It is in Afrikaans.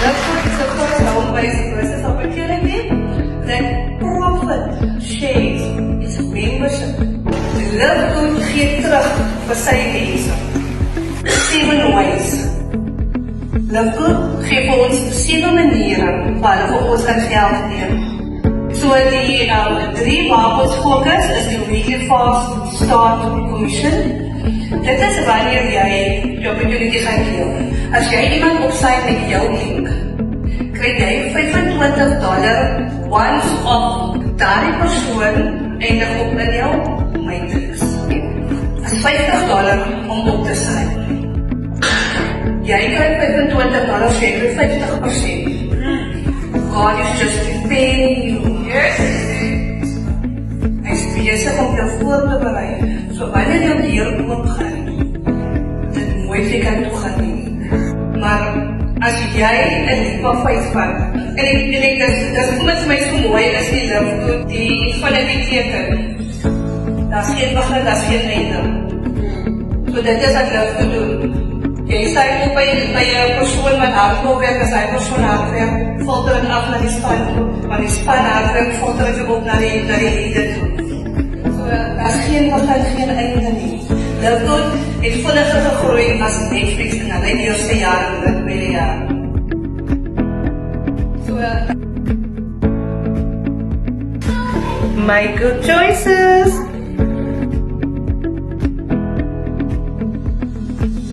Love Good is the first home-based process opportunity that profit shares its membership. Love Good gee terug vir sy mense. 7 ways. Love Good gee vir ons 7 maniere waar hulle vir ons kan geld neem. So die 3 waarop ons fokus is die Weekly Fast Start Commission. Dit is wanneer jy die opportunity gaan gee. As jy iemand opsy met jou link, krijg jy $25 once off daardie persoon eindig op in jou matrix. As $50 om op te sy. Jy krijg $25, jy krijg 50%. God is just preparing you. Yes. Hy is bezig om jou voor te bereid. So wanneer jou deur oopgaan, dit mooi vir kan toegaan nie. Maar as jy in die pafheid vat, en ek dis kom het vir my so mooi is die Love Good, die infinity teken. Daar is geen begin, daar is geen einde. So dit is wat Love Good doen. Jy sê ook by jou persoon wat hardloop werk, as hy persoon hardwerk, filter het af na die span toe, maar die span hardwerk, filter het ook na die lede toe. So, daar is geen begin, geen einde nie. Love Good het vinniger gegroei as Netflix in hulle eerste jaar in dit tweede jaar. So, my good choices!